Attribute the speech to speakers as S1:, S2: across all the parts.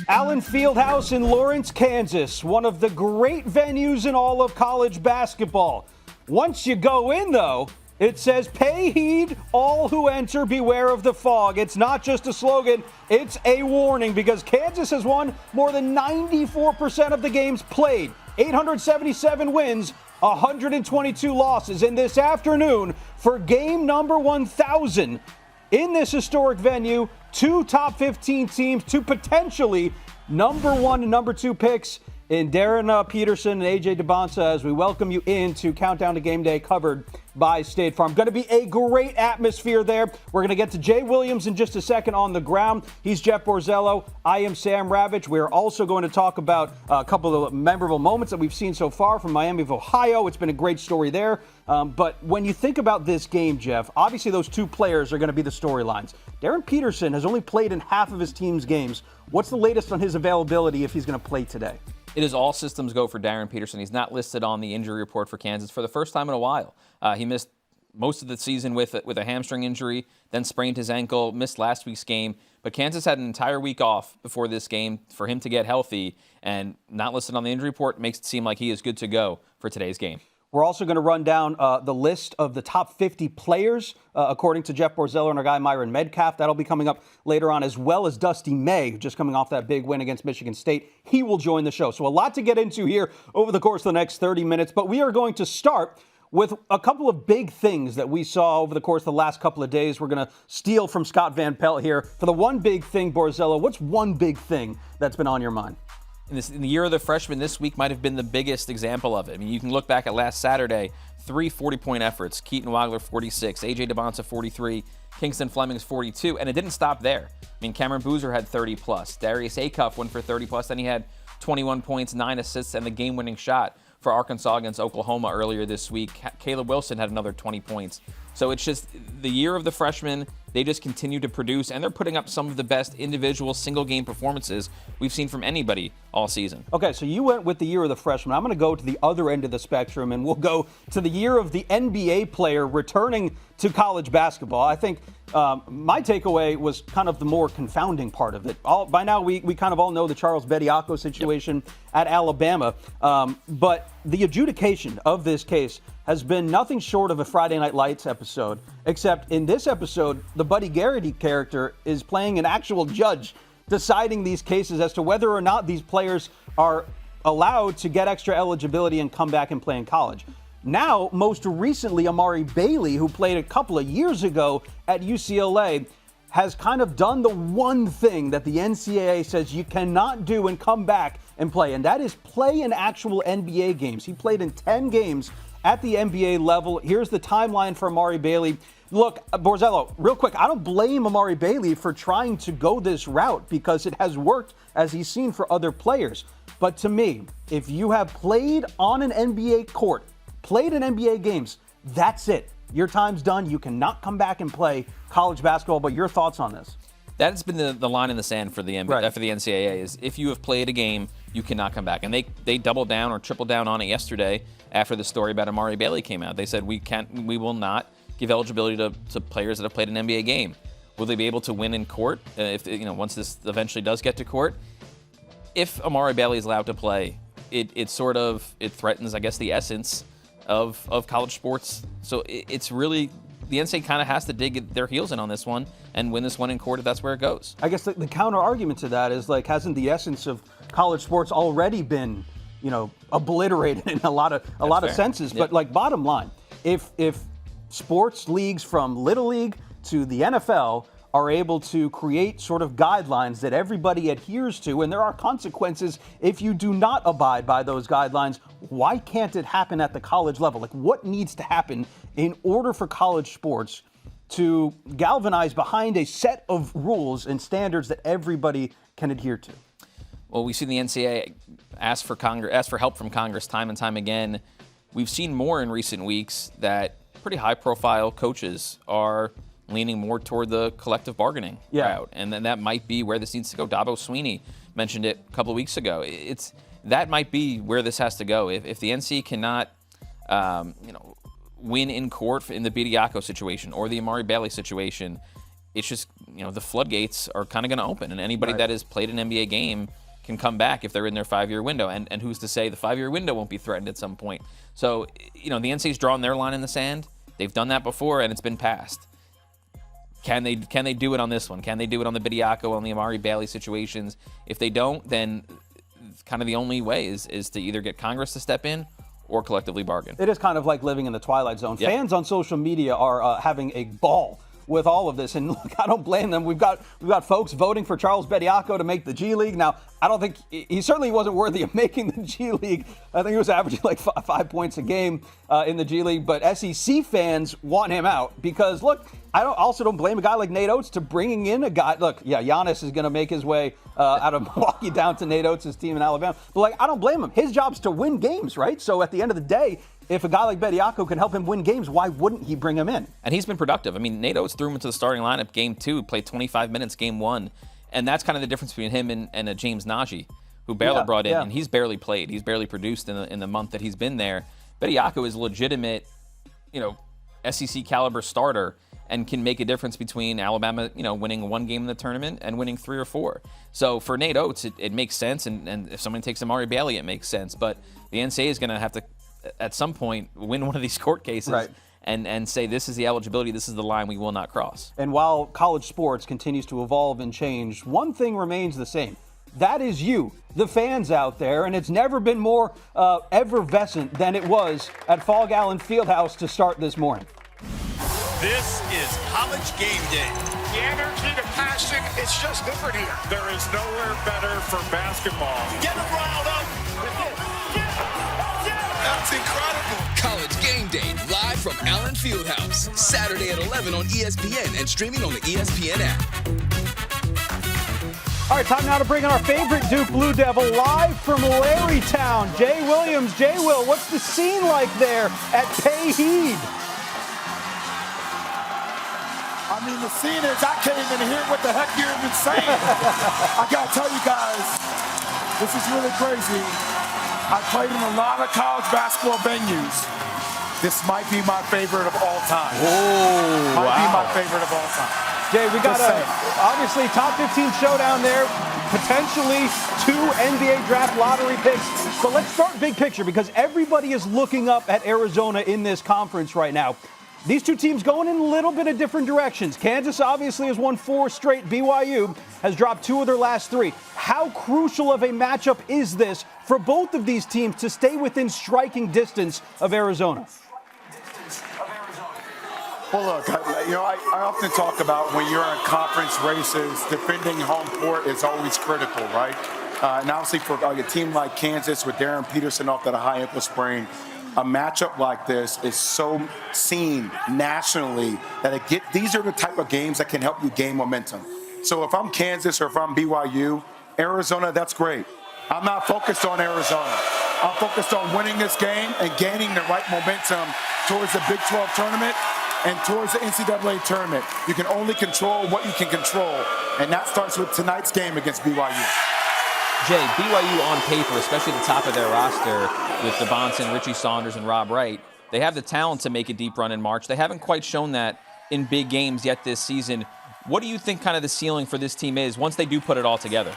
S1: Allen Fieldhouse in Lawrence, Kansas, one of the great venues in all of college basketball. Once you go in, though, it says, "Pay heed, all who enter, beware of the fog." It's not just a slogan, it's a warning, because Kansas has won more than 94% of the games played. 877 wins, 122 losses. And this afternoon, for game number 1,000, in this historic venue, two top 15 teams, two potentially number 1 and number 2 picks in Darryn Peterson and AJ Dybantsa, as we welcome you into Countdown to Game Day, covered by State Farm. Going to be a great atmosphere there. We're going to get to Jay Williams in just a second on the ground. He's Jeff Borzello. I am Sam Ravech. We're also going to talk about a couple of memorable moments that we've seen so far from Miami of Ohio. It's been a great story there. But when you think about this game, Jeff, obviously those two players are going to be the storylines. Darryn Peterson has only played in half of his team's games. What's the latest on his availability if he's going to play today?
S2: It is all systems go for Darryn Peterson. He's not listed on the injury report for Kansas for the first time in a while. He missed most of the season with a hamstring injury, then sprained his ankle, missed last week's game. But Kansas had an entire week off before this game for him to get healthy, and not listed on the injury report makes it seem like he is good to go for today's game.
S1: We're also going to run down the list of the top 50 players, according to Jeff Borzello and our guy Myron Medcalf. That'll be coming up later on, as well as Dusty May, just coming off that big win against Michigan State. He will join the show. So a lot to get into here over the course of the next 30 minutes. But we are going to start with a couple of big things that we saw over the course of the last couple of days. We're going to steal from Scott Van Pelt here. For the one big thing, Borzello, what's one big thing that's been on your mind?
S2: In the year of the freshman, this week might have been the biggest example of it. I mean, you can look back at last Saturday, 3 40-point efforts. Keaton Wagler, 46. A.J. Dybantsa, 43. Kingston Fleming's 42. And it didn't stop there. I mean, Cameron Boozer had 30-plus. Darius Acuff went for 30-plus. Then he had 21 points, 9 assists, and the game-winning shot for Arkansas against Oklahoma earlier this week. Caleb Wilson had another 20 points. So it's just the year of the freshmen. They just continue to produce, and they're putting up some of the best individual single-game performances we've seen from anybody all season. Okay,
S1: so you went with the year of the freshman. I'm going to go to the other end of the spectrum, and we'll go to the year of the NBA player returning to college basketball. I think my takeaway was kind of the more confounding part of it. By now, we kind of all know the Charles Bediako situation at Alabama, but the adjudication of this case has been nothing short of a Friday Night Lights episode, except in this episode, the Buddy Garrity character is playing an actual judge, deciding these cases as to whether or not these players are allowed to get extra eligibility and come back and play in college. Now, most recently, Amari Bailey, who played a couple of years ago at UCLA, has kind of done the one thing that the NCAA says you cannot do and come back and play, and that is play in actual NBA games. He played in 10 games at the NBA level. Here's the timeline for Amari Bailey. Look, Borzello, real quick, I don't blame Amari Bailey for trying to go this route because it has worked, as he's seen, for other players. But to me, if you have played on an NBA court, played in NBA games, that's it. Your time's done. You cannot come back and play college basketball. But your thoughts on this?
S2: That's been the line in the sand for the NCAA is if you have played a game, you cannot come back. And they doubled down or tripled down on it yesterday after the story about Amari Bailey came out. They said we will not give eligibility to players that have played an NBA game. Will they be able to win in court once this eventually does get to court? If Amari Bailey is allowed to play, it threatens, I guess, the essence of college sports. So it's really, the NCAA kind of has to dig their heels in on this one and win this one in court if that's where it goes.
S1: I guess the counter argument to that is, like, hasn't the essence of college sports already been, obliterated in a lot of senses? Yep. But, like, bottom line, if sports leagues from Little League to the NFL are able to create sort of guidelines that everybody adheres to, and there are consequences if you do not abide by those guidelines, why can't it happen at the college level? Like, what needs to happen in order for college sports to galvanize behind a set of rules and standards that everybody can adhere to?
S2: Well, we see the NCAA ask for help from Congress time and time again. We've seen more in recent weeks that pretty high-profile coaches are leaning more toward the collective bargaining route, and then that might be where this needs to go. Dabo Sweeney mentioned it a couple of weeks ago. That might be where this has to go. If the NC cannot, win in court in the Bediako situation or the Amari Bailey situation, it's just the floodgates are kind of going to open, and anybody that has played an NBA game can come back if they're in their 5-year window. And who's to say the 5-year window won't be threatened at some point? So, the NCAA's drawn their line in the sand. They've done that before, and it's been passed. Can they do it on this one? Can they do it on the Bediako, on the Amari Bailey situations? If they don't, then kind of the only way is to either get Congress to step in or collectively bargain.
S1: It is kind of like living in the Twilight Zone.
S2: Yep.
S1: Fans on social media are having a ball with all of this, and look, I don't blame them. We've got folks voting for Charles Bediako to make the G League. Now, I don't think he certainly wasn't worthy of making the G League. I think he was averaging like 5 points a game in the G League. But SEC fans want him out because, look, I also don't blame a guy like Nate Oates to bringing in a guy. Look, yeah, Giannis is going to make his way out of Milwaukee down to Nate Oates' team in Alabama. But I don't blame him. His job's to win games, right? So at the end of the day, if a guy like Bediako can help him win games, why wouldn't he bring him in?
S2: And he's been productive. I mean, Nate Oates threw him into the starting lineup game 2, played 25 minutes game 1. And that's kind of the difference between him and a James Najee, who Baylor brought in, and he's barely played. He's barely produced in the month that he's been there. Bediako is a legitimate, SEC caliber starter and can make a difference between Alabama, winning 1 game in the tournament and winning 3 or 4. So for Nate Oates, it makes sense. And if someone takes Amari Bailey, it makes sense. But the NCAA is going to have to, at some point, win one of these court cases and say this is the eligibility, this is the line we will not cross.
S1: And while college sports continues to evolve and change, one thing remains the same. That is you, the fans out there, and it's never been more effervescent than it was at Fall Allen Fieldhouse to start this morning.
S3: This is College Game Day.
S4: The energy, the passion, it's just different here.
S3: There is nowhere better for basketball.
S4: Get them riled up.
S3: That's incredible.
S5: College Game Day, live from Allen Fieldhouse. Saturday at 11 on ESPN and streaming on the ESPN app.
S1: All right, time now to bring in our favorite Duke Blue Devil live from Larrytown. Jay Williams. Jay Will, what's the scene like there at Pay Heed?
S6: I mean, the scene is I can't even hear what the heck you're even saying. I got to tell you guys, this is really crazy. I played in a lot of college basketball venues. This might be my favorite of all time.
S1: Oh,
S6: might be my favorite of all time.
S1: Jay, we got obviously top 15 showdown there, potentially 2 NBA draft lottery picks. But let's start big picture because everybody is looking up at Arizona in this conference right now. These two teams going in a little bit of different directions. Kansas obviously has won 4 straight. BYU has dropped 2 of their last 3. How crucial of a matchup is this for both of these teams to stay within striking distance of Arizona?
S6: Well, look, I often talk about when you're in conference races, defending home court is always critical, right? And obviously for a team like Kansas with Darryn Peterson off that high ankle sprain, a matchup like this is so seen nationally that these are the type of games that can help you gain momentum. So if I'm Kansas or if I'm BYU, Arizona, that's great. I'm not focused on Arizona. I'm focused on winning this game and gaining the right momentum towards the Big 12 tournament and towards the NCAA tournament. You can only control what you can control, and that starts with tonight's game against BYU.
S2: Jay, BYU on paper, especially at the top of their roster with Dybantsa and Richie Saunders and Rob Wright, they have the talent to make a deep run in March. They haven't quite shown that in big games yet this season. What do you think kind of the ceiling for this team is once they do put it all together?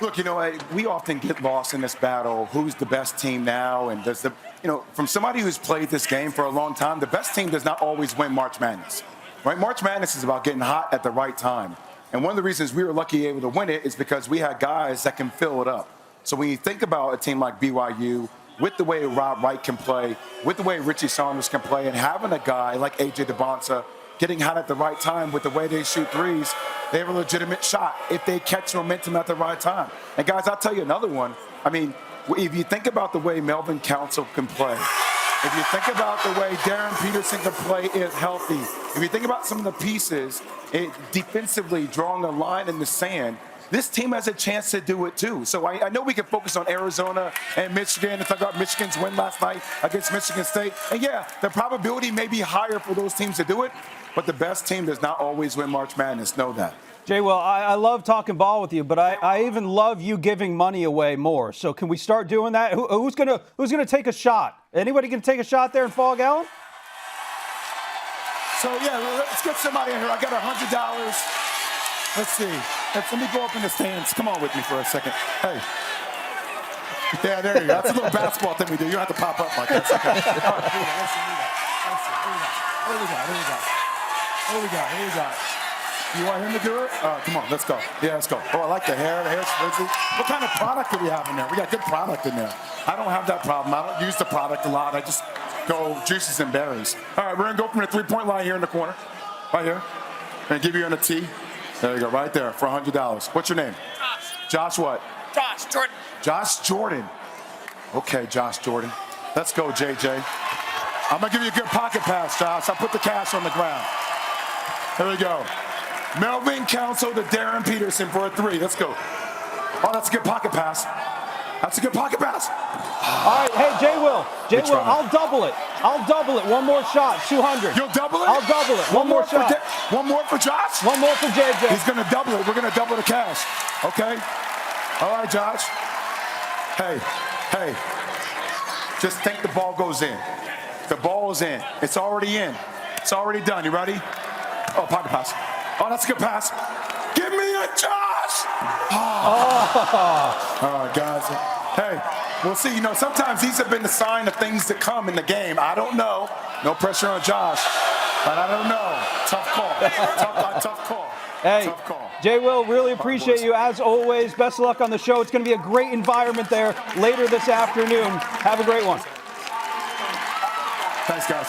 S6: Look, we often get lost in this battle. Who's the best team now? And from somebody who's played this game for a long time, the best team does not always win March Madness, right? March Madness is about getting hot at the right time. And one of the reasons we were lucky able to win it is because we had guys that can fill it up. So when you think about a team like BYU, with the way Rob Wright can play, with the way Richie Saunders can play, and having a guy like A.J. Dybantsa getting hot at the right time with the way they shoot threes, they have a legitimate shot if they catch momentum at the right time. And guys, I'll tell you another one. I mean, if you think about the way Melvin Council can play, if you think about the way Darryn Peterson can play if healthy, if you think about some of the pieces, defensively drawing a line in the sand, this team has a chance to do it too. So I know we can focus on Arizona and Michigan and talk about Michigan's win last night against Michigan State. And yeah, the probability may be higher for those teams to do it, but the best team does not always win March Madness. Know that.
S1: Jay, well, I love talking ball with you, but I even love you giving money away more. So can we start doing that? Who's gonna take a shot? Anybody can take a shot there in Fall Allen?
S6: So, yeah, let's get somebody in here. I got $100. Let's see. Let me go up in the stands. Come on with me for a second. Hey. Yeah, there you go. That's a little basketball thing we do. You don't have to pop up like that. It's okay. All right, here we go. Let's see. What do we got? You want him to do it? Come on, let's go. Yeah, let's go. Oh, I like the hair. The hair's frizzy. What kind of product do we have in there? We got good product in there. I don't have that problem. I don't use the product a lot. I just go juices and berries. All right, we're going to go from the three-point line here in the corner. Right here. Going to give you on a tee. There you go, right there for $100. What's your name?
S4: Josh.
S6: Josh what?
S4: Josh Jordan.
S6: Josh Jordan. Okay, Josh Jordan. Let's go, JJ. I'm going to give you a good pocket pass, Josh. I'll put the cash on the ground. Here we go. Melvin Council to Darryn Peterson for a three. Let's go. Oh, that's a good pocket pass. That's a good pocket pass.
S1: All right, hey, Jay Will, I'll double it. One more shot, 200.
S6: You'll double it?
S1: I'll double it. One more shot.
S6: One more for Josh?
S1: One more for JJ.
S6: He's going to double it. We're going to double the cash. Okay? All right, Josh. Hey. Just think the ball goes in. The ball is in. It's already in. It's already done. You ready? Oh, pocket pass. Oh, that's a good pass. Give me a Josh. Oh. All right, guys. Hey, we'll see. You know, sometimes these have been the sign of things to come in the game. I don't know. No pressure on Josh. But I don't know. Tough call. Tough call.
S1: Hey,
S6: tough call.
S1: Jay Will, really appreciate you as always. Best of luck on the show. It's going to be a great environment there later this afternoon. Have a great one.
S6: Thanks, guys.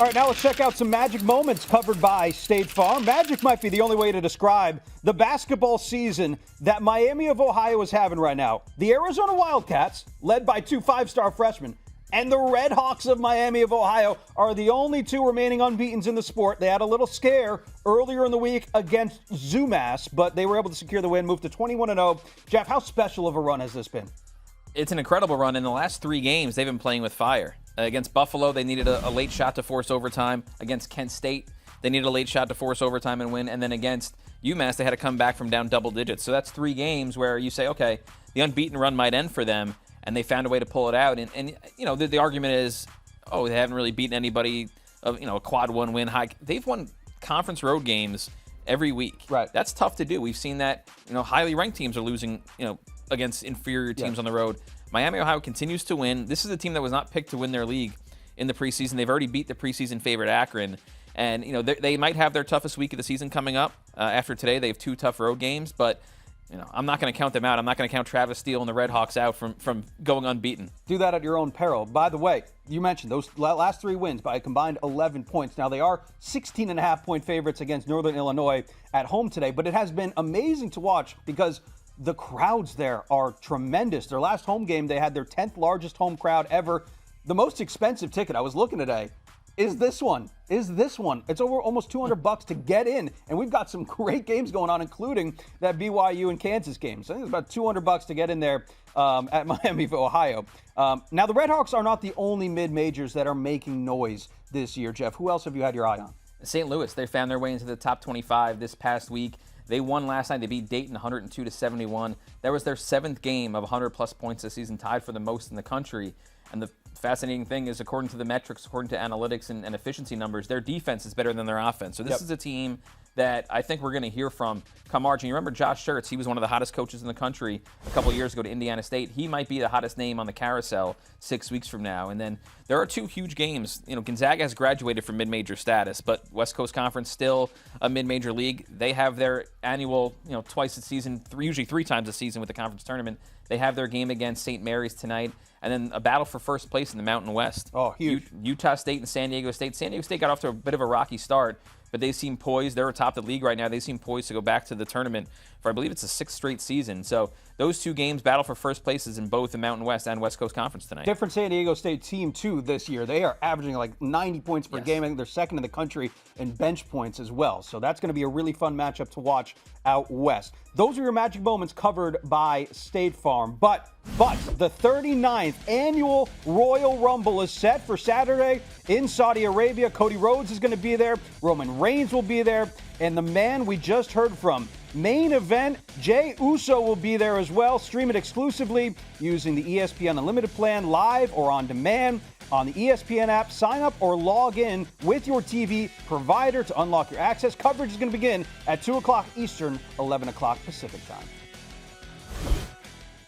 S1: All right, now let's check out some Magic moments covered by State Farm. Magic might be the only way to describe the basketball season that Miami of Ohio is having right now. The Arizona Wildcats, led by two five-star freshmen, and the Red Hawks of Miami of Ohio are the only two remaining unbeatens in the sport. They had a little scare earlier in the week against Zoomass, but they were able to secure the win, move to 21-0. Jeff, how special of a run has this been?
S2: It's an incredible run. In the last 3 games, they've been playing with fire. Against Buffalo, they needed a late shot to force overtime. Against Kent State, they needed a late shot to force overtime and win. And then against UMass, they had to come back from down double digits. So that's 3 games where you say, okay, the unbeaten run might end for them, and they found a way to pull it out. And you know, the argument is, oh, they haven't really beaten anybody of, you know, a quad 1 win high. They've won conference road games every week.
S1: Right.
S2: That's tough to do. We've seen that, you know, highly ranked teams are losing, you know, against inferior teams on the road. Miami, Ohio continues to win. This is a team that was not picked to win their league in the preseason. They've already beat the preseason favorite Akron. And, you know, they might have their toughest week of the season coming up. After today, they have 2 tough road games. But, you know, I'm not going to count them out. I'm not going to count Travis Steele and the Red Hawks out from going unbeaten.
S1: Do that at your own peril. By the way, you mentioned those last 3 wins by a combined 11 points. Now, they are 16.5-point favorites against Northern Illinois at home today. But it has been amazing to watch because the crowds there are tremendous. Their last home game, they had their 10th largest home crowd ever. The most expensive ticket I was looking today is this one. It's over almost $200 to get in, and we've got some great games going on, including that BYU and Kansas game. So I think it's about $200 to get in there at Miami of Ohio. Now, the Red Hawks are not the only mid-majors that are making noise this year, Jeff. Who else have you had your eye on?
S2: St. Louis, they found their way into the top 25 this past week. They won last night. They beat Dayton 102-71. That was their 7th game of 100-plus points this season, tied for the most in the country. And the fascinating thing is, according to the metrics, according to analytics and efficiency numbers, their defense is better than their offense. So this is a team that I think we're going to hear from come March. And you remember Josh Schertz, he was one of the hottest coaches in the country a couple of years ago to Indiana State. He might be the hottest name on the carousel 6 weeks from now. And then there are 2 huge games. You know, Gonzaga has graduated from mid-major status, but West Coast Conference still a mid-major league. They have their annual, you know, twice a season, usually 3 times a season with the conference tournament. They have their game against St. Mary's tonight. And then a battle for first place in the Mountain West.
S1: Oh, huge.
S2: Utah State and San Diego State. San Diego State got off to a bit of a rocky start, but they seem poised. They're atop the league right now. They seem poised to go back to the tournament for, I believe it's a 6th straight season. So those 2 games battle for first places in both the Mountain West and West Coast Conference tonight.
S1: Different San Diego State team, too, this year. They are averaging like 90 points per game. I think they're 2nd in the country in bench points as well. So that's going to be a really fun matchup to watch out west. Those are your Magic moments covered by State Farm. But the 39th annual Royal Rumble is set for Saturday in Saudi Arabia. Cody Rhodes is going to be there. Roman Reigns will be there, and the man we just heard from, main event, Jey Uso will be there as well. Stream it exclusively using the ESPN Unlimited plan, live or on demand on the ESPN app. Sign up or log in with your TV provider to unlock your access. Coverage is going to begin at 2 o'clock Eastern, 11 o'clock Pacific time.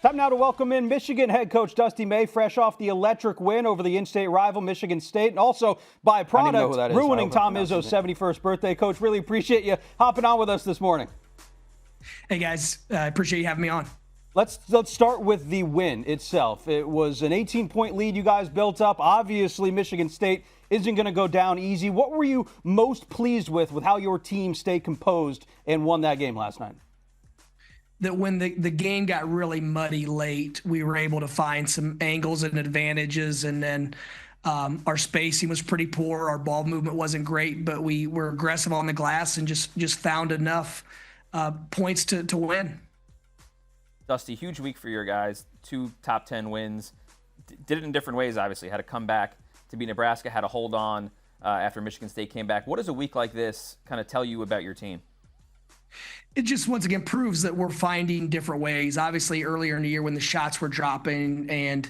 S1: Time now to welcome in Michigan head coach Dusty May, fresh off the electric win over the in-state rival Michigan State, and also byproduct ruining Tom Izzo's 71st birthday. Coach, really appreciate you hopping on with us this morning.
S7: Hey guys, I appreciate you having me on.
S1: Let's start with the win itself. It was an 18-point lead you guys built up. Obviously, Michigan State isn't going to go down easy. What were you most pleased with how your team stayed composed and won that game last night?
S7: That when the game got really muddy late, we were able to find some angles and advantages, and then our spacing was pretty poor. Our ball movement wasn't great, but we were aggressive on the glass and just found enough points to win.
S2: Dusty, huge week for your guys. 2 top 10 wins. Did it in different ways, obviously. Had to come back to beat Nebraska, had to hold on after Michigan State came back. What does a week like this kind of tell you about your team?
S7: It just once again proves that we're finding different ways. Obviously, earlier in the year when the shots were dropping and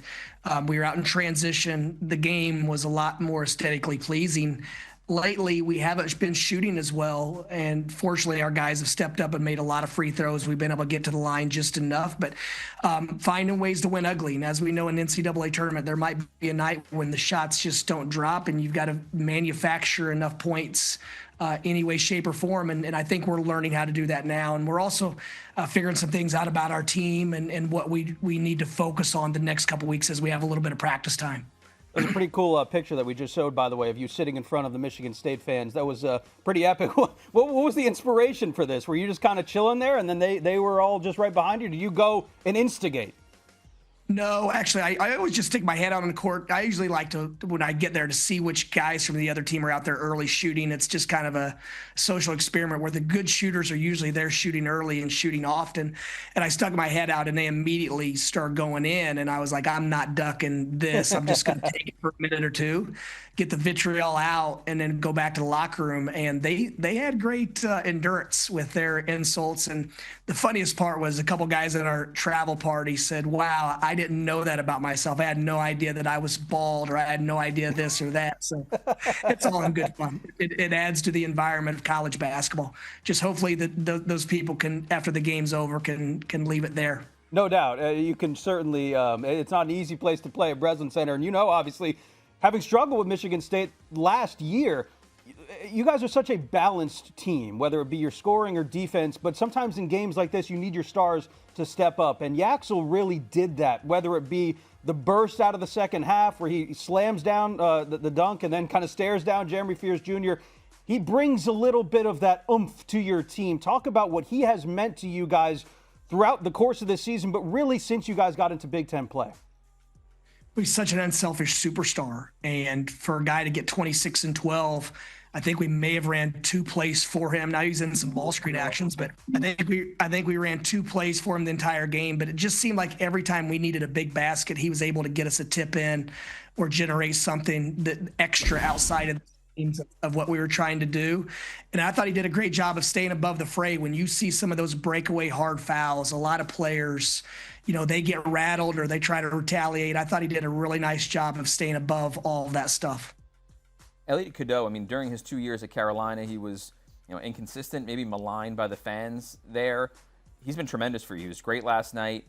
S7: we were out in transition, the game was a lot more aesthetically pleasing. Lately, we haven't been shooting as well, and fortunately, our guys have stepped up and made a lot of free throws. We've been able to get to the line just enough, but finding ways to win ugly. And as we know in NCAA tournament, there might be a night when the shots just don't drop, and you've got to manufacture enough points any way, shape, or form. And I think we're learning how to do that now. And we're also figuring some things out about our team and what we need to focus on the next couple weeks as we have a little bit of practice time.
S1: It was a pretty cool picture that we just showed, by the way, of you sitting in front of the Michigan State fans. That was pretty epic. What was the inspiration for this? Were you just kind of chilling there, and then they were all just right behind you? Did you go and instigate?
S7: No, actually, I always just stick my head out on the court. I usually like to, when I get there, to see which guys from the other team are out there early shooting. It's just kind of a social experiment where the good shooters are usually there shooting early and shooting often. And I stuck my head out, and they immediately start going in. And I was like, I'm not ducking this. I'm just going to take it for a minute or two, get the vitriol out, and then go back to the locker room. And they had great endurance with their insults. And the funniest part was a couple guys at our travel party said, wow, I didn't know that about myself. I had no idea that I was bald, or I had no idea this or that. So it's all in good fun. It adds to the environment of college basketball. Just hopefully those people can, after the game's over, can leave it there.
S1: No doubt. You can certainly it's not an easy place to play at Breslin Center. And obviously, having struggled with Michigan State last year, you guys are such a balanced team, whether it be your scoring or defense, but sometimes in games like this, you need your stars to step up. And Yaxel really did that, whether it be the burst out of the second half where he slams down the dunk and then kind of stares down Jeremy Fears Jr. He brings a little bit of that oomph to your team. Talk about what he has meant to you guys throughout the course of this season, but really since you guys got into Big Ten play.
S7: He's such an unselfish superstar. And for a guy to get 26 and 12, I think we may have ran 2 plays for him. Now he's in some ball screen actions, but I think we ran 2 plays for him the entire game. But it just seemed like every time we needed a big basket, he was able to get us a tip in or generate something that extra outside of the teams of what we were trying to do. And I thought he did a great job of staying above the fray. When you see some of those breakaway hard fouls, a lot of players, they get rattled or they try to retaliate. I thought he did a really nice job of staying above all of that stuff.
S2: Elliot Cadeau, during his 2 years at Carolina, he was, inconsistent, maybe maligned by the fans there. He's been tremendous for you. He was great last night.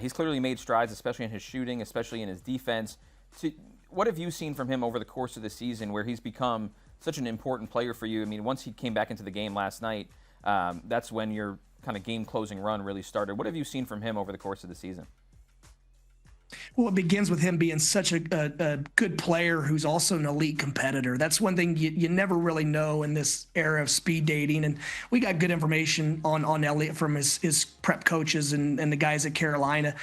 S2: He's clearly made strides, especially in his shooting, especially in his defense. What have you seen from him over the course of the season where he's become such an important player for you? Once he came back into the game last night, that's when your kind of game-closing run really started. What have you seen from him over the course of the season?
S7: Well, it begins with him being such a good player who's also an elite competitor. That's one thing you never really know in this era of speed dating. And we got good information on Elliot from his prep coaches and the guys at Carolina.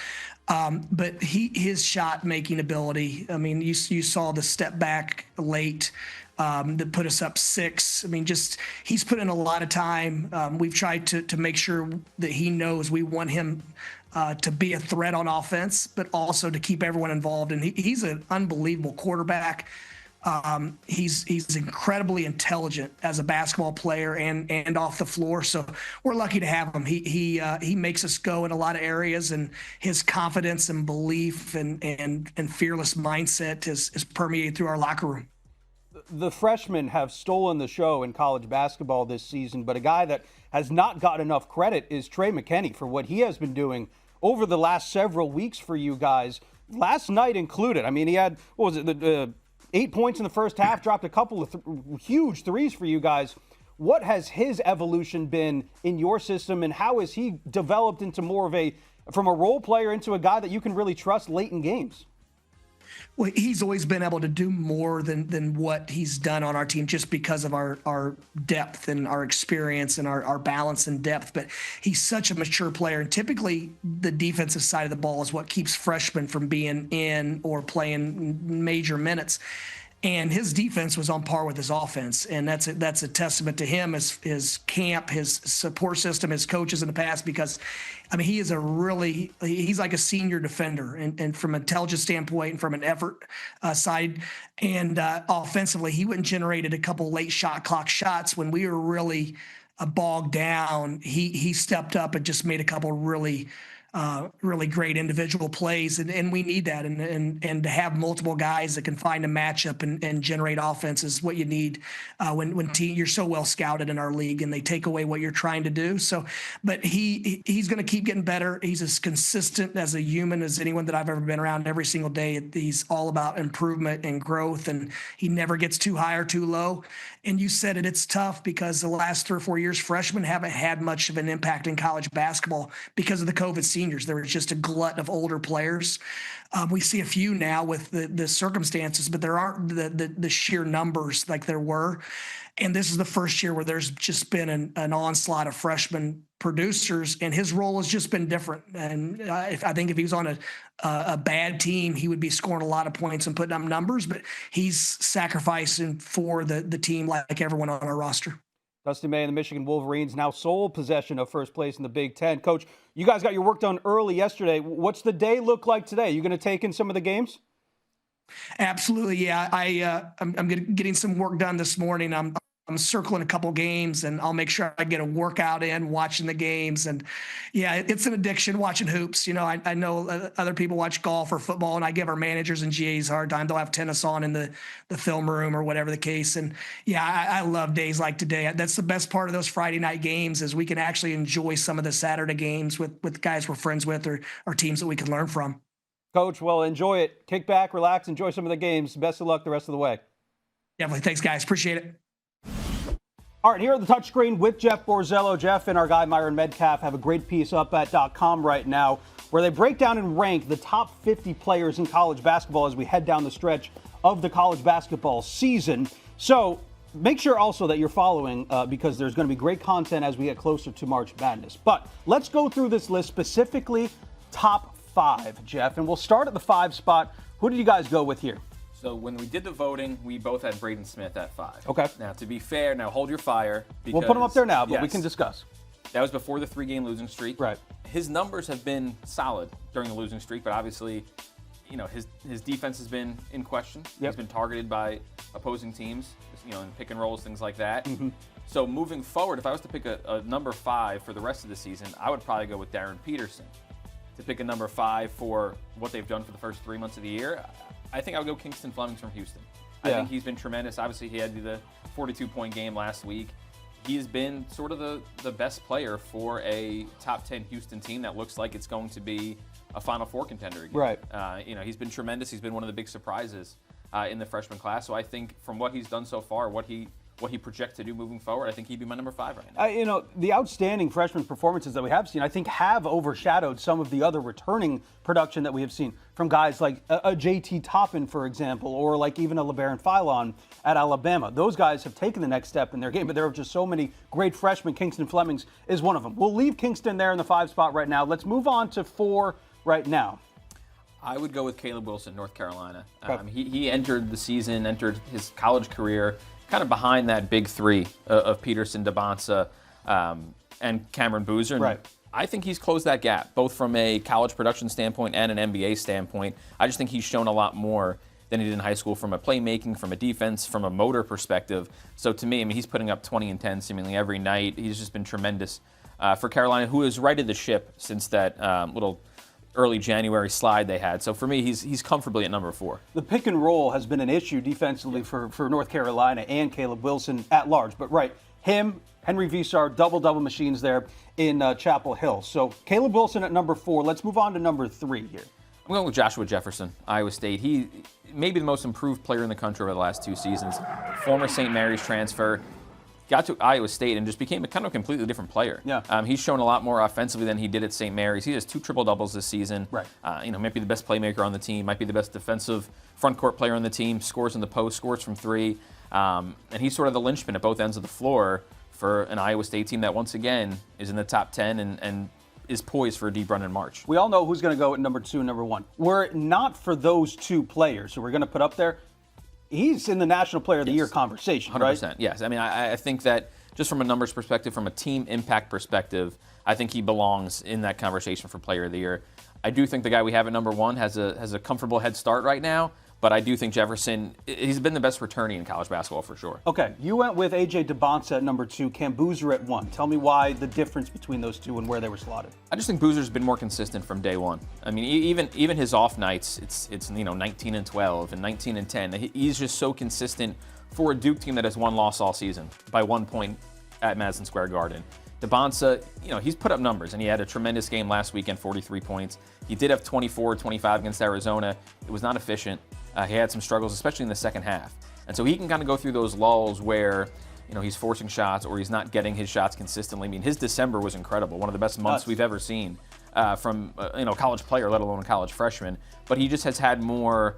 S7: But his shot-making ability, you saw the step back late that put us up 6. He's put in a lot of time. We've tried to make sure that he knows we want him to be a threat on offense, but also to keep everyone involved. And he's an unbelievable quarterback. He's incredibly intelligent as a basketball player and off the floor. So we're lucky to have him. He makes us go in a lot of areas, and his confidence and belief and fearless mindset is permeated through our locker room.
S1: The freshmen have stolen the show in college basketball this season, but a guy that has not gotten enough credit is Trey McKinney for what he has been doing over the last several weeks for you guys. Last night included. I mean, he had, 8 points in the first half, dropped a couple of huge threes for you guys. What has his evolution been in your system, and how has he developed into more of from a role player into a guy that you can really trust late in games?
S7: Well, he's always been able to do more than what he's done on our team just because of our depth and our experience and our balance and depth. But he's such a mature player. And typically the defensive side of the ball is what keeps freshmen from being in or playing major minutes. And his defense was on par with his offense. And that's a testament to him, his camp, his support system, his coaches in the past, because I mean, he's like a senior defender, and from an intelligence standpoint and from an effort side, and offensively, he went and generated a couple late shot clock shots when we were really bogged down. He stepped up and just made a couple really great individual plays, and we need that, and to have multiple guys that can find a matchup and generate offense is what you need when you're so well scouted in our league, and they take away what you're trying to do. So, but he's going to keep getting better. He's as consistent as a human as anyone that I've ever been around. Every single day, he's all about improvement and growth, and he never gets too high or too low. And you said it, it's tough because the last 3 or 4 years, freshmen haven't had much of an impact in college basketball because of the COVID seniors. There was just a glut of older players. We see a few now with the circumstances, but there aren't the sheer numbers like there were. And this is the first year where there's just been an onslaught of freshman producers, and his role has just been different. And I think if he was on a bad team, he would be scoring a lot of points and putting up numbers, but he's sacrificing for the team like everyone on our roster.
S1: Dusty May and the Michigan Wolverines now sole possession of first place in the Big Ten. Coach, you guys got your work done early yesterday. What's the day look like today? You going to take in some of the games?
S7: Absolutely, yeah. I'm getting some work done this morning. I'm circling a couple games, and I'll make sure I get a workout in watching the games. And yeah, it's an addiction watching hoops. You know, I know other people watch golf or football, and I give our managers and GAs a hard time. They'll have tennis on in the film room or whatever the case. And yeah, I love days like today. That's the best part of those Friday night games, is we can actually enjoy some of the Saturday games with guys we're friends with or teams that we can learn from.
S1: Coach, well, enjoy it. Kick back, relax, enjoy some of the games. Best of luck the rest of the way.
S7: Definitely. Thanks, guys. Appreciate it.
S1: All right, here at the touchscreen with Jeff Borzello. Jeff and our guy Myron Medcalf have a great piece up at .com right now where they break down and rank the top 50 players in college basketball as we head down the stretch of the college basketball season. So make sure also that you're following because there's going to be great content as we get closer to March Madness. But let's go through this list, specifically top 5, Jeff. And we'll start at the 5 spot. Who did you guys go with here?
S2: So when we did the voting, we both had Braden Smith at 5.
S1: Okay.
S2: Now, to be fair, now hold your fire.
S1: We'll put him up there now, but we can discuss.
S2: That was before the 3-game losing streak.
S1: Right.
S2: His numbers have been solid during the losing streak, but obviously, you know, his defense has been in question.
S1: Yep.
S2: He's been targeted by opposing teams, you know, in pick and rolls, things like that.
S1: Mm-hmm.
S2: So moving forward, if I was to pick a number 5 for the rest of the season, I would probably go with Darryn Peterson. To pick a number 5 for what they've done for the first 3 months of the year, I think I would go Kingston Flemings from Houston. I think he's been tremendous. Obviously, he had the 42-point game last week. He's been sort of the best player for a top 10 Houston team that looks like it's going to be a Final Four contender again.
S1: Right.
S2: You know, he's been tremendous. He's been one of the big surprises in the freshman class. So I think from what he's done so far, what he projects to do moving forward, I think he'd be my number 5 right now.
S1: You know, the outstanding freshman performances that we have seen, I think, have overshadowed some of the other returning production that we have seen from guys like a JT Toppin, for example, or like even a LeBaron Philon at Alabama. Those guys have taken the next step in their game, but there are just so many great freshmen. Kingston Flemings is one of them. We'll leave Kingston there in the 5 spot right now. Let's move on to 4 right now.
S2: I would go with Caleb Wilson, North Carolina.
S1: Okay.
S2: He entered his college career kind of behind that big 3 of Peterson, Dybantsa, and Cameron Boozer. And
S1: right.
S2: I think he's closed that gap, both from a college production standpoint and an NBA standpoint. I just think he's shown a lot more than he did in high school from a playmaking, from a defense, from a motor perspective. So to me, I mean, he's putting up 20 and 10 seemingly every night. He's just been tremendous for Carolina, who has righted the ship since that little early January slide they had. So for me, he's comfortably at number 4.
S1: The pick and roll has been an issue defensively for North Carolina and Caleb Wilson at large. But him, Henry Visar, double machines there in Chapel Hill. So Caleb Wilson at number 4. Let's move on to number 3 here.
S2: I'm going with Joshua Jefferson, Iowa State. He may be the most improved player in the country over the last 2 seasons. Former St. Mary's transfer. Got to Iowa State and just became a kind of completely different player.
S1: Yeah.
S2: He's shown a lot more offensively than he did at St. Mary's. He has 2 triple-doubles this season.
S1: Right.
S2: Might be the best playmaker on the team, might be the best defensive front court player on the team, scores in the post, scores from 3. And he's sort of the linchpin at both ends of the floor for an Iowa State team that, once again, is in the top 10 and is poised for a deep run in March.
S1: We all know who's going to go at number 2 and number 1. Were it not for those 2 players who we're going to put up there, he's in the National Player of the Year conversation,
S2: 100%,
S1: right?
S2: yes. I mean, I think that just from a numbers perspective, from a team impact perspective, I think he belongs in that conversation for Player of the Year. I do think the guy we have at number 1 has a comfortable head start right now, but I do think Jefferson, he's been the best returning in college basketball for sure.
S1: Okay, you went with A.J. Dybantsa at number 2, Cam Boozer at 1. Tell me why the difference between those 2 and where they were slotted.
S2: I just think Boozer's been more consistent from day one. I mean, even his off nights, it's 19 and 12 and 19 and 10. He's just so consistent for a Duke team that has 1 loss all season by 1 point at Madison Square Garden. Dybantsa, he's put up numbers, and he had a tremendous game last weekend, 43 points. He did have 24, 25 against Arizona. It was not efficient. He had some struggles, especially in the second half. And so he can kind of go through those lulls where, he's forcing shots or he's not getting his shots consistently. I mean, his December was incredible, one of the best months we've ever seen from college player, let alone a college freshman. But he just has had more,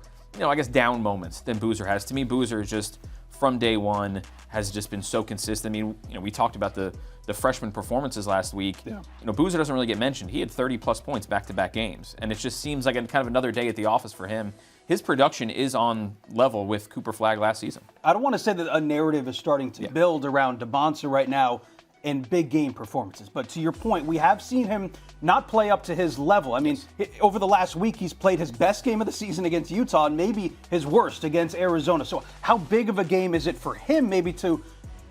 S2: down moments than Boozer has. To me, Boozer is just, from day one, has just been so consistent. I mean, we talked about the freshman performances last week.
S1: Yeah.
S2: Boozer doesn't really get mentioned. He had 30-plus points back-to-back games, and it just seems like kind of another day at the office for him. His production is on level with Cooper Flagg last season.
S1: I don't want to say that a narrative is starting to build around Dybantsa right now in big game performances, but to your point, we have seen him not play up to his level. I mean, over the last week, he's played his best game of the season against Utah and maybe his worst against Arizona. So how big of a game is it for him maybe to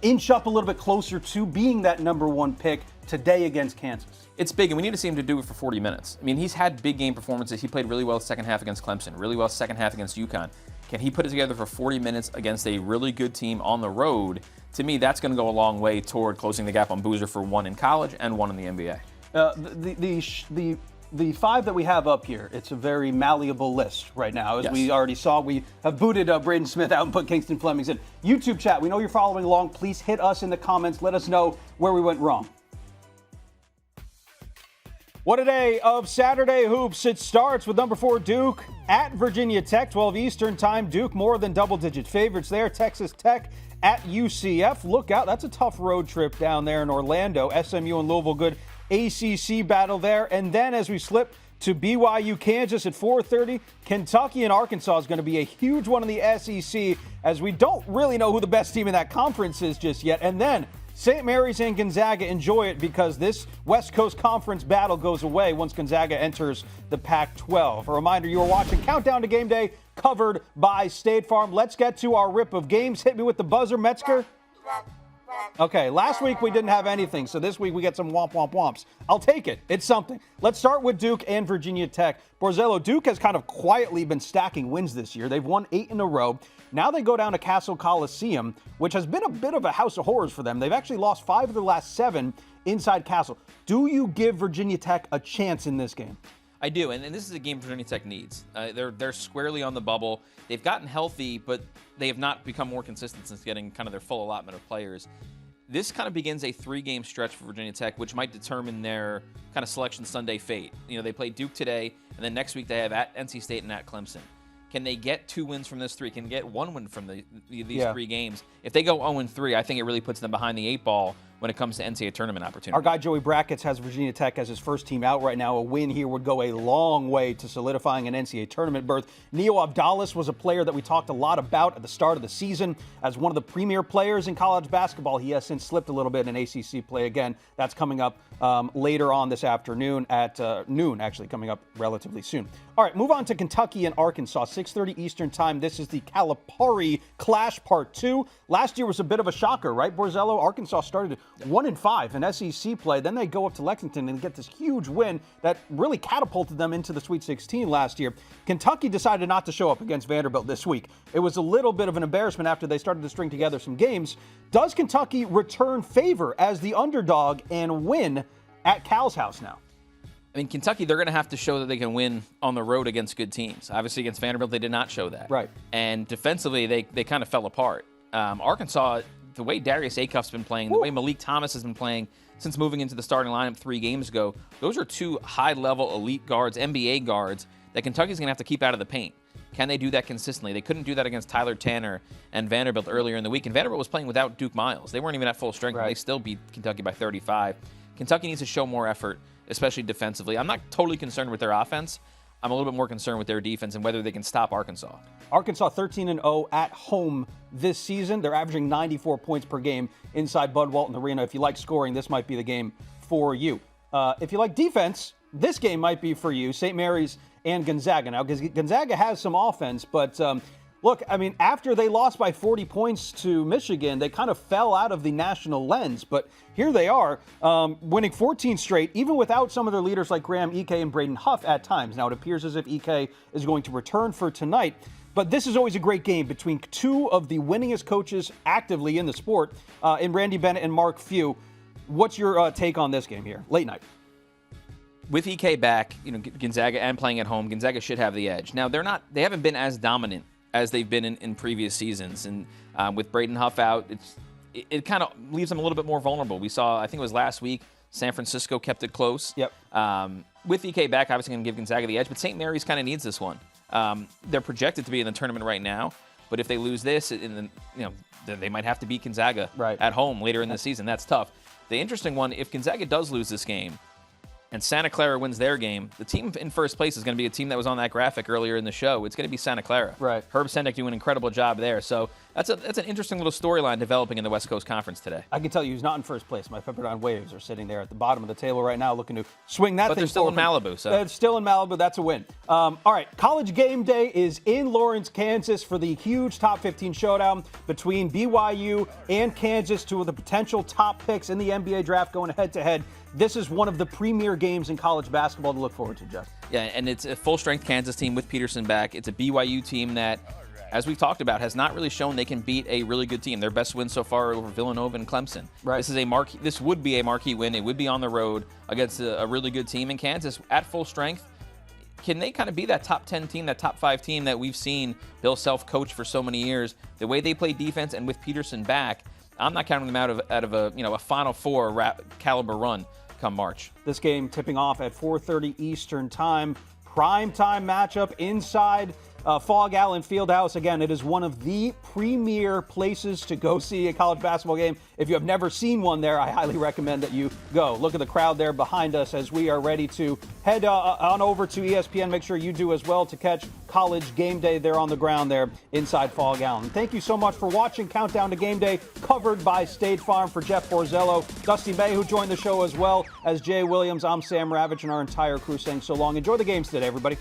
S1: inch up a little bit closer to being that number 1 pick today against Kansas?
S2: It's big, and we need to see him to do it for 40 minutes. I mean, he's had big game performances. He played really well second half against Clemson, really well second half against UConn. Can he put it together for 40 minutes against a really good team on the road? To me, that's going to go a long way toward closing the gap on Boozer for 1 in college and 1 in the NBA.
S1: The 5 that we have up here, it's a very malleable list right now. As we already saw, we have booted Braden Smith out and put Kingston Flemings in. YouTube chat, we know you're following along. Please hit us in the comments. Let us know where we went wrong. What a day of Saturday hoops. It starts with number 4 Duke at Virginia Tech, 12 Eastern time. Duke more than double-digit favorites there. Texas Tech at UCF. Look out, that's a tough road trip down there in Orlando. SMU and Louisville, good ACC battle there. And then as we slip to BYU-Kansas at 4:30, Kentucky and Arkansas is going to be a huge one in the SEC, as we don't really know who the best team in that conference is just yet. And then St. Mary's and Gonzaga, enjoy it, because this West Coast Conference battle goes away once Gonzaga enters the Pac-12. A reminder, you are watching Countdown to Game Day, covered by State Farm. Let's get to our rip of games. Hit me with the buzzer, Metzger. Okay, last week we didn't have anything, so this week we get some womps. I'll take it. It's something. Let's start with Duke and Virginia Tech. Borzello, Duke has kind of quietly been stacking wins this year. They've won 8 in a row. Now they go down to Castle Coliseum, which has been a bit of a house of horrors for them. They've actually lost 5 of their last 7 inside Castle. Do you give Virginia Tech a chance in this game?
S2: I do, and this is a game Virginia Tech needs. They're squarely on the bubble. They've gotten healthy, but they have not become more consistent since getting kind of their full allotment of players. This kind of begins a 3-game stretch for Virginia Tech, which might determine their kind of Selection Sunday fate. They play Duke today, and then next week they have at NC State and at Clemson. Can they get 2 wins from this 3? Can they get 1 win from these 3 games? If they go 0-3, I think it really puts them behind the 8 ball when it comes to NCAA tournament opportunity.
S1: Our guy Joey Brackets has Virginia Tech as his first team out right now. A win here would go a long way to solidifying an NCAA tournament berth. Neo Abdalis was a player that we talked a lot about at the start of the season as one of the premier players in college basketball. He has since slipped a little bit in ACC play again. That's coming up later on this afternoon at noon, actually coming up relatively soon. All right, move on to Kentucky and Arkansas, 6:30 Eastern time. This is the Calipari Clash Part 2. Last year was a bit of a shocker, right, Borzello? Arkansas started 1-5 in SEC play. Then they go up to Lexington and get this huge win that really catapulted them into the Sweet 16 last year. Kentucky decided not to show up against Vanderbilt this week. It was a little bit of an embarrassment after they started to string together some games. Does Kentucky return favor as the underdog and win at Cal's house now?
S2: I mean, Kentucky, they're going to have to show that they can win on the road against good teams. Obviously, against Vanderbilt, they did not show that.
S1: Right.
S2: And defensively, they kind of fell apart. Arkansas, the way Darius Acuff's been playing, the way Malik Thomas has been playing since moving into the starting lineup 3 games ago, those are 2 high-level elite guards, NBA guards, that Kentucky's going to have to keep out of the paint. Can they do that consistently? They couldn't do that against Tyler Tanner and Vanderbilt earlier in the week. And Vanderbilt was playing without Duke Miles. They weren't even at full strength, but they still beat Kentucky by 35. Kentucky needs to show more effort, especially defensively. I'm not totally concerned with their offense. I'm a little bit more concerned with their defense and whether they can stop Arkansas.
S1: Arkansas 13-0 at home this season. They're averaging 94 points per game inside Bud Walton Arena. If you like scoring, this might be the game for you. If you like defense, this game might be for you. St. Mary's and Gonzaga. Now, Gonzaga has some offense, but look, I mean, after they lost by 40 points to Michigan, they kind of fell out of the national lens. But here they are, winning 14 straight, even without some of their leaders like Graham Ike and Braden Huff at times. Now, it appears as if Ike is going to return for tonight. But this is always a great game between 2 of the winningest coaches actively in the sport, in Randy Bennett and Mark Few. What's your take on this game here, late night?
S2: With Ike back, Gonzaga and playing at home, Gonzaga should have the edge. Now, they haven't been as dominant as they've been in previous seasons. And with Braden Huff out, it kind of leaves them a little bit more vulnerable. We saw, I think it was last week, San Francisco kept it close.
S1: Yep.
S2: With Ike back, obviously going to give Gonzaga the edge, but St. Mary's kind of needs this one. They're projected to be in the tournament right now, but if they lose this, they might have to beat Gonzaga at home later in the season. That's tough. The interesting one, if Gonzaga does lose this game, and Santa Clara wins their game, the team in first place is going to be a team that was on that graphic earlier in the show. It's going to be Santa Clara.
S1: Right.
S2: Herb Sendek doing an incredible job there. So that's an interesting little storyline developing in the West Coast Conference today.
S1: I can tell you he's not in first place. My Pepperdine Waves are sitting there at the bottom of the table right now looking to swing that thing.
S2: But they're still in Malibu. So.
S1: It's still in Malibu. That's a win. All right, College Game Day is in Lawrence, Kansas for the huge top 15 showdown between BYU and Kansas, 2 of the potential top picks in the NBA draft going head-to-head. This is one of the premier games in college basketball to look forward to, Jeff.
S2: Yeah, and it's a full-strength Kansas team with Peterson back. It's a BYU team that, as we've talked about, has not really shown they can beat a really good team. Their best win so far over Villanova and Clemson. Right. This would be a marquee win. It would be on the road against a really good team. And Kansas, at full strength, can they kind of be that top 10 team, that top 5 team that we've seen Bill Self coach for so many years? The way they play defense and with Peterson back, I'm not counting them out of a Final Four caliber run come March.
S1: This game tipping off at 4:30 Eastern time. Prime time matchup inside Fog Allen Fieldhouse. Again, it is one of the premier places to go see a college basketball game. If you have never seen one there, I highly recommend that you go. Look at the crowd there behind us as we are ready to head on over to ESPN. Make sure you do as well to catch College Game Day there on the ground there inside Fog Allen. Thank you so much for watching Countdown to Game Day, covered by State Farm. For Jeff Borzello, Dusty May, who joined the show, as well as Jay Williams, I'm Sam Ravech and our entire crew saying so long. Enjoy the games today, everybody.